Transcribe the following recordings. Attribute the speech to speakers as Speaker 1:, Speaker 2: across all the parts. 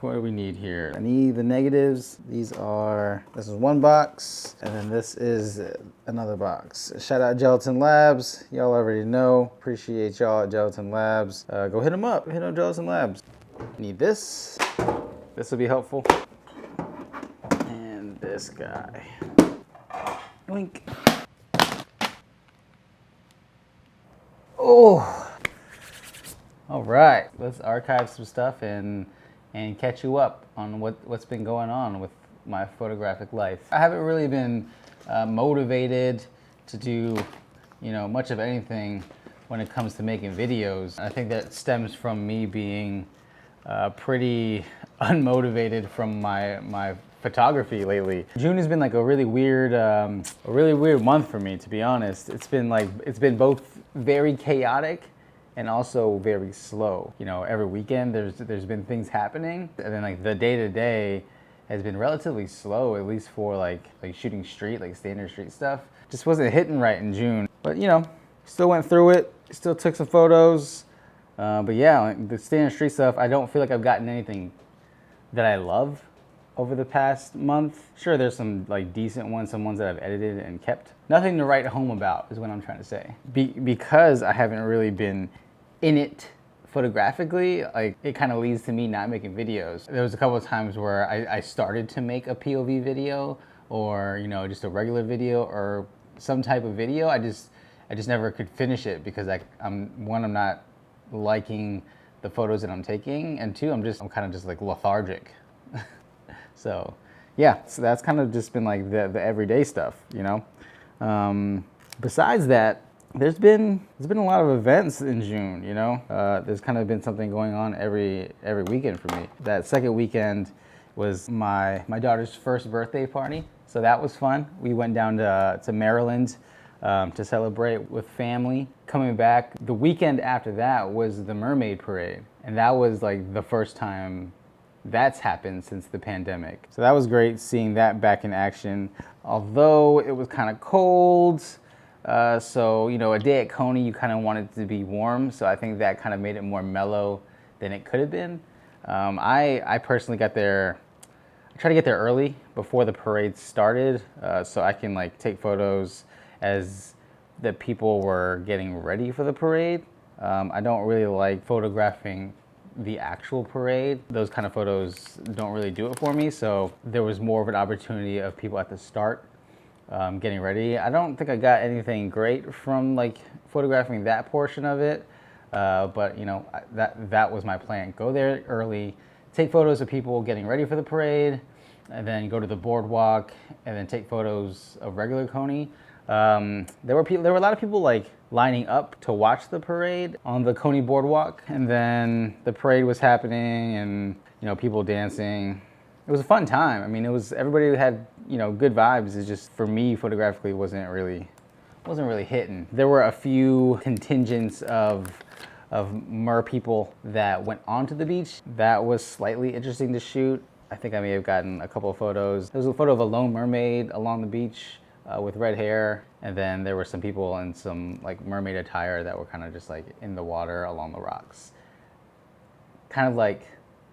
Speaker 1: What do we need here? I need the negatives. This is one box, and then this is another box. Shout out Gelatin Labs. Y'all already know. Appreciate y'all at Gelatin Labs. Go hit them up. Hit up Gelatin Labs. Need this. This will be helpful. And this guy. Wink. Oh. All right. Let's archive some stuff and catch you up on what's been going on with my photographic life. I haven't really been motivated to do, much of anything when it comes to making videos. I think that stems from me being pretty unmotivated from my photography lately. June has been like a really weird month for me, to be honest. It's been both very chaotic and also very slow. Every weekend there's been things happening, and then like the day-to-day has been relatively slow, at least for like shooting street, like standard street stuff. Just wasn't hitting right in June. But still went through it, still took some photos. But yeah, like the standard street stuff, I don't feel like I've gotten anything that I love over the past month. Sure, there's some like decent ones, some ones that I've edited and kept. Nothing to write home about is what I'm trying to say. Because I haven't really been in it photographically, like it kind of leads to me not making videos. There was a couple of times where I started to make a POV video, or just a regular video or some type of video. I just never could finish it because I'm not liking the photos that I'm taking, and two, I'm kind of just like lethargic. So yeah, so that's kind of just been like the everyday stuff, Besides that, there's been a lot of events in June, There's kind of been something going on every weekend for me. That second weekend was my daughter's first birthday party, so that was fun. We went down to Maryland to celebrate with family. Coming back, the weekend after that was the Mermaid Parade, and that was like the first time that's happened since the pandemic. So that was great seeing that back in action, although it was kind of cold. So, a day at Coney, you kind of want it to be warm. So I think that kind of made it more mellow than it could have been. I personally I tried to get there early before the parade started, so I can like take photos as the people were getting ready for the parade. I don't really like photographing the actual parade. Those kind of photos don't really do it for me. So there was more of an opportunity of people at the start getting ready. I don't think I got anything great from like photographing that portion of it, but that was my plan. Go there early, take photos of people getting ready for the parade, and then go to the boardwalk and then take photos of regular Coney. There were a lot of people like lining up to watch the parade on the Coney boardwalk, and then the parade was happening and people dancing. It was a fun time. I mean, everybody had good vibes. It's just for me photographically wasn't really hitting. There were a few contingents of mer people that went onto the beach. That was slightly interesting to shoot. I think I may have gotten a couple of photos. There was a photo of a lone mermaid along the beach with red hair, and then there were some people in some like mermaid attire that were kind of just like in the water along the rocks. Kind of like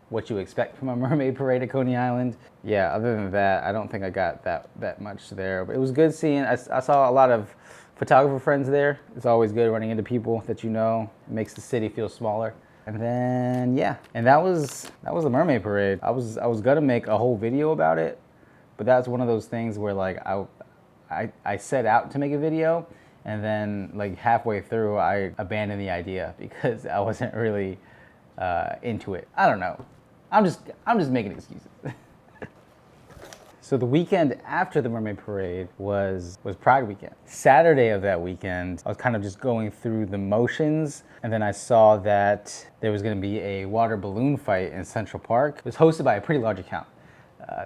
Speaker 1: what you expect from a mermaid parade at Coney Island. Yeah, other than that, I don't think I got that much there. But it was good seeing, I saw a lot of photographer friends there. It's always good running into people that It makes the city feel smaller. And then, yeah, and that was the Mermaid Parade. I was gonna make a whole video about it, but that's one of those things where like I set out to make a video, and then like halfway through I abandoned the idea because I wasn't really into it. I don't know. I'm just making excuses. So the weekend after the Mermaid Parade was Pride weekend. Saturday of that weekend, I was kind of just going through the motions, and then I saw that there was gonna be a water balloon fight in Central Park. It was hosted by a pretty large account.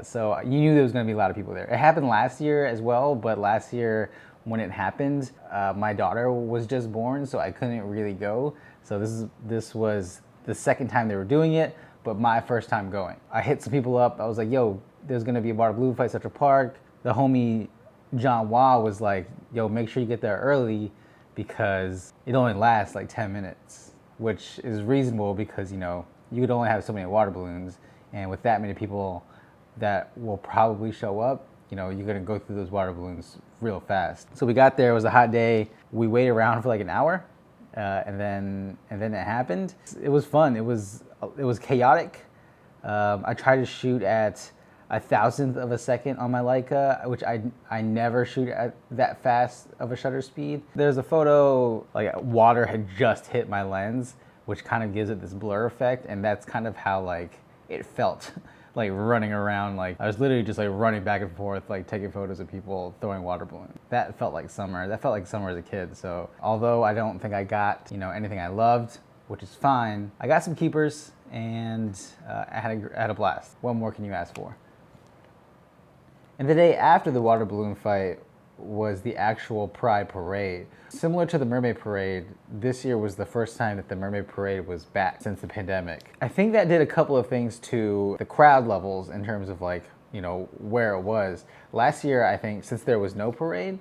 Speaker 1: So you knew there was gonna be a lot of people there. It happened last year as well, but last year when it happened, my daughter was just born, so I couldn't really go. So this was the second time they were doing it, but my first time going. I hit some people up. I was like, yo, there's gonna be a water balloon fight at Central Park. The homie John Wah was like, yo, make sure you get there early because it only lasts like 10 minutes, which is reasonable because, you could only have so many water balloons And with that many people that will probably show up, you know, you're gonna go through those water balloons real fast. So we got there, it was a hot day. We waited around for like an hour, and then it happened. It was fun. It was chaotic. I tried to shoot at 1,000th of a second on my Leica, which I never shoot at that fast of a shutter speed. There's a photo, like water had just hit my lens, which kind of gives it this blur effect, and that's kind of how like it felt, like running around. Like I was literally just like running back and forth, like taking photos of people throwing water balloons. That felt like summer. That felt like summer as a kid. So although I don't think I got, you know, anything I loved, which is fine, I got some keepers, and I had a blast. What more can you ask for? And the day after the water balloon fight was the actual Pride Parade. Similar to the Mermaid Parade, this year was the first time that the Mermaid Parade was back since the pandemic. I think that did a couple of things to the crowd levels in terms of like, you know, where it was. Last year, I think, since there was no parade,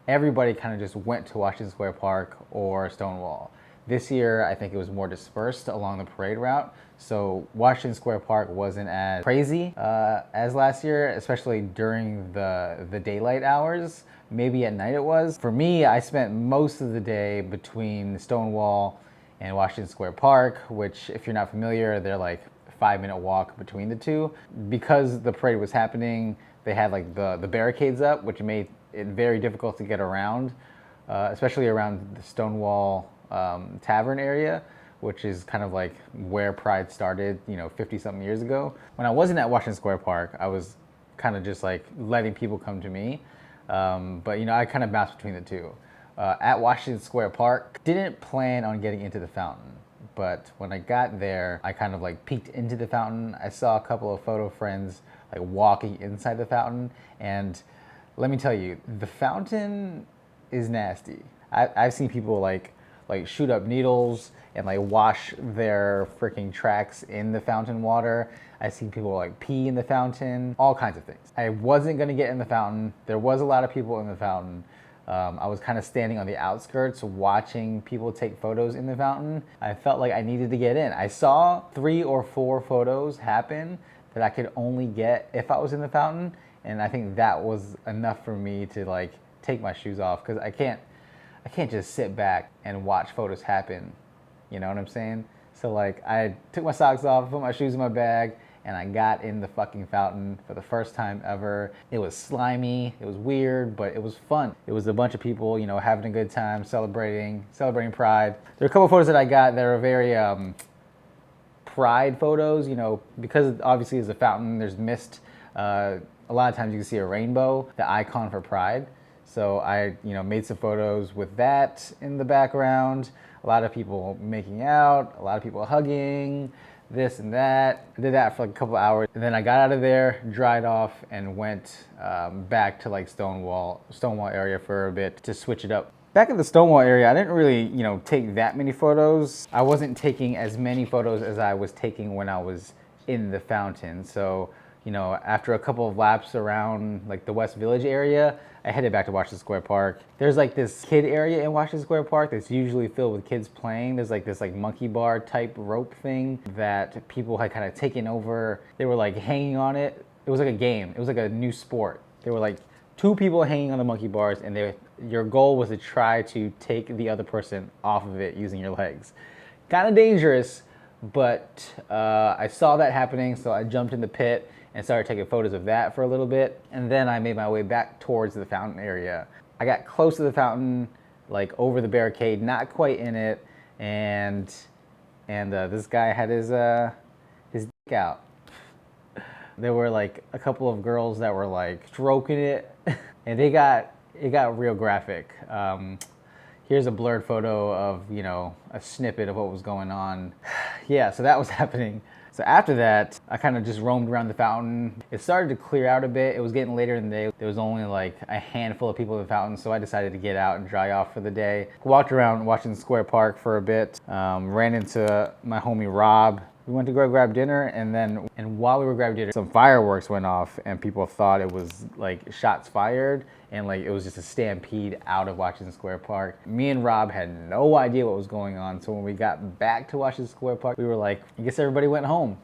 Speaker 1: everybody kind of just went to Washington Square Park or Stonewall. This year, I think it was more dispersed along the parade route. So Washington Square Park wasn't as crazy as last year, especially during the daylight hours. Maybe at night it was. For me, I spent most of the day between Stonewall and Washington Square Park, which if you're not familiar, they're like a 5-minute walk between the two. Because the parade was happening, they had like the barricades up, which made it very difficult to get around, especially around the Stonewall Tavern area, which is kind of like where Pride started, you know, 50-something years ago. When I wasn't at Washington Square Park, I was kind of just like letting people come to me. But, you know, I kind of bounced between the two. At Washington Square Park, didn't plan on getting into the fountain. But when I got there, I kind of like peeked into the fountain. I saw a couple of photo friends like walking inside the fountain. And let me tell you, the fountain is nasty. I've seen people like shoot up needles and like wash their freaking tracks in the fountain water. I've seen people like pee in the fountain, all kinds of things. I wasn't gonna get in the fountain. There was a lot of people in the fountain. I was kind of standing on the outskirts watching people take photos in the fountain. I felt like I needed to get in. I saw 3 or 4 photos happen that I could only get if I was in the fountain. And I think that was enough for me to like take my shoes off, because I can't just sit back and watch photos happen. You know what I'm saying? So like I took my socks off, put my shoes in my bag, and I got in the fucking fountain for the first time ever. It was slimy, it was weird, but it was fun. It was a bunch of people, you know, having a good time, celebrating Pride. There are a couple of photos that I got that are very Pride photos, you know, because obviously it's a fountain, there's mist. A lot of times you can see a rainbow, the icon for Pride. So I, you know, made some photos with that in the background. A lot of people making out, a lot of people hugging, this and that. I did that for like a couple hours. And then I got out of there, dried off, and went back to like Stonewall area for a bit to switch it up. Back at the Stonewall area, I didn't really, you know, take that many photos. I wasn't taking as many photos as I was taking when I was in the fountain. So, you know, after a couple of laps around like the West Village area, I headed back to Washington Square Park. There's like this kid area in Washington Square Park that's usually filled with kids playing. There's like this like monkey bar type rope thing that people had kind of taken over. They were like hanging on it. It was like a game. It was like a new sport. There were like 2 people hanging on the monkey bars, and your goal was to try to take the other person off of it using your legs. Kind of dangerous, but I saw that happening, so I jumped in the pit and started taking photos of that for a little bit. And then I made my way back towards the fountain area. I got close to the fountain, like over the barricade, not quite in it, and this guy had his dick out. There were like a couple of girls that were like stroking it, and it got real graphic. Here's a blurred photo of, you know, a snippet of what was going on. Yeah, so that was happening. So after that, I kind of just roamed around the fountain. It started to clear out a bit. It was getting later in the day. There was only like a handful of people in the fountain, so I decided to get out and dry off for the day. Walked around Washington Square Park for a bit. Ran into my homie Rob. We went to go grab dinner, and while we were grabbing dinner, some fireworks went off, and people thought it was like shots fired, and like it was just a stampede out of Washington Square Park. Me and Rob had no idea what was going on, so when we got back to Washington Square Park, we were like, I guess everybody went home.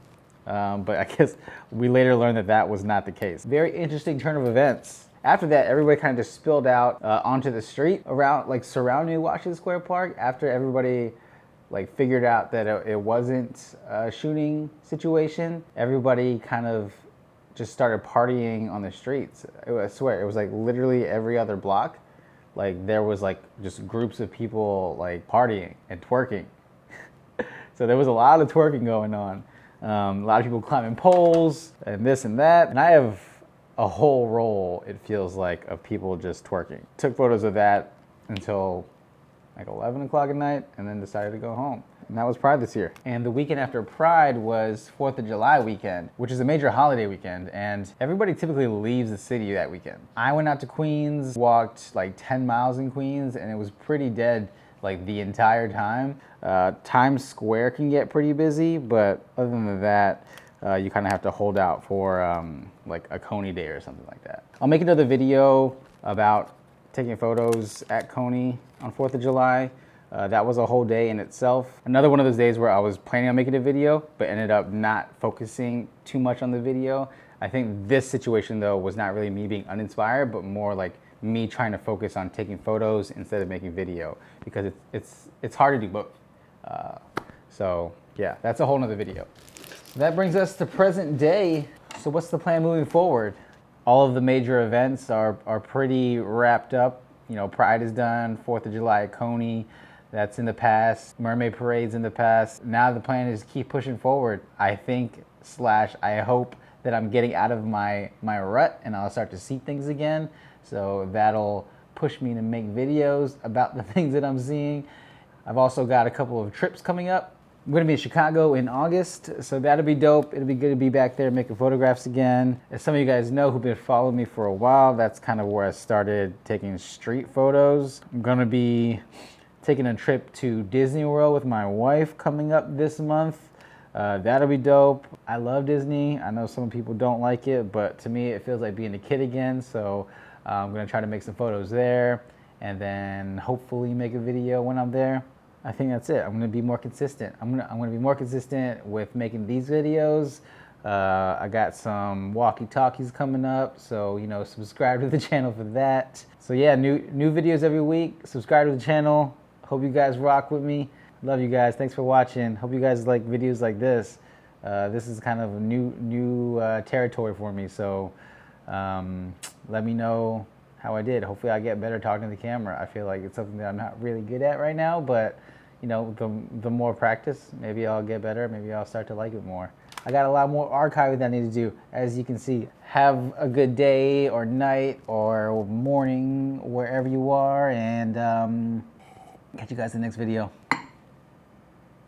Speaker 1: But I guess we later learned that that was not the case. Very interesting turn of events. After that, everybody kind of just spilled out onto the street around, like surrounding Washington Square Park. After everybody like figured out that it wasn't a shooting situation, everybody kind of just started partying on the streets. I swear, it was like literally every other block. Like there was like just groups of people like partying and twerking. So there was a lot of twerking going on. A lot of people climbing poles and this and that. And I have a whole roll, it feels like, of people just twerking. Took photos of that until like 11 o'clock at night and then decided to go home. And that was Pride this year. And the weekend after Pride was 4th of July weekend, which is a major holiday weekend, and everybody typically leaves the city that weekend. I went out to Queens, walked like 10 miles in Queens, and it was pretty dead like the entire time. Times Square can get pretty busy, but other than that, you kind of have to hold out for like a Coney day or something like that. I'll make another video about taking photos at Coney on 4th of July. That was a whole day in itself. Another one of those days where I was planning on making a video, but ended up not focusing too much on the video. I think this situation though was not really me being uninspired, but more like me trying to focus on taking photos instead of making video, because it's hard to do both. So yeah, that's a whole nother video. That brings us to present day. So what's the plan moving forward? All of the major events are pretty wrapped up. You know, Pride is done, 4th of July at Coney, that's in the past. Mermaid Parade's in the past. Now the plan is to keep pushing forward. I think / I hope that I'm getting out of my rut and I'll start to see things again. So that'll push me to make videos about the things that I'm seeing. I've also got a couple of trips coming up. I'm gonna be in Chicago in August, so that'll be dope. It'll be good to be back there making photographs again. As some of you guys know who've been following me for a while, that's kind of where I started taking street photos. I'm gonna be taking a trip to Disney World with my wife coming up this month. That'll be dope. I love Disney. I know some people don't like it, but to me it feels like being a kid again, so I'm gonna try to make some photos there and then hopefully make a video when I'm there. I think that's it. I'm gonna be more consistent. I'm gonna be more consistent with making these videos. I got some walkie-talkies coming up, so you know, subscribe to the channel for that. So yeah, new videos every week. Subscribe to the channel. Hope you guys rock with me. Love you guys. Thanks for watching. Hope you guys like videos like this. This is kind of a new territory for me, so let me know how I did. Hopefully I get better talking to the camera. I feel like it's something that I'm not really good at right now, but you know, the more practice, maybe I'll get better. Maybe I'll start to like it more. I got a lot more archiving that I need to do, as you can see. Have a good day or night or morning, wherever you are, and catch you guys in the next video.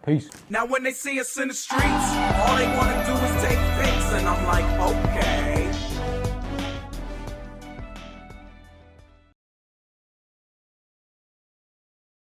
Speaker 1: Peace.
Speaker 2: Now when they see us in the streets, all they want to do is take pics, and I'm like, okay.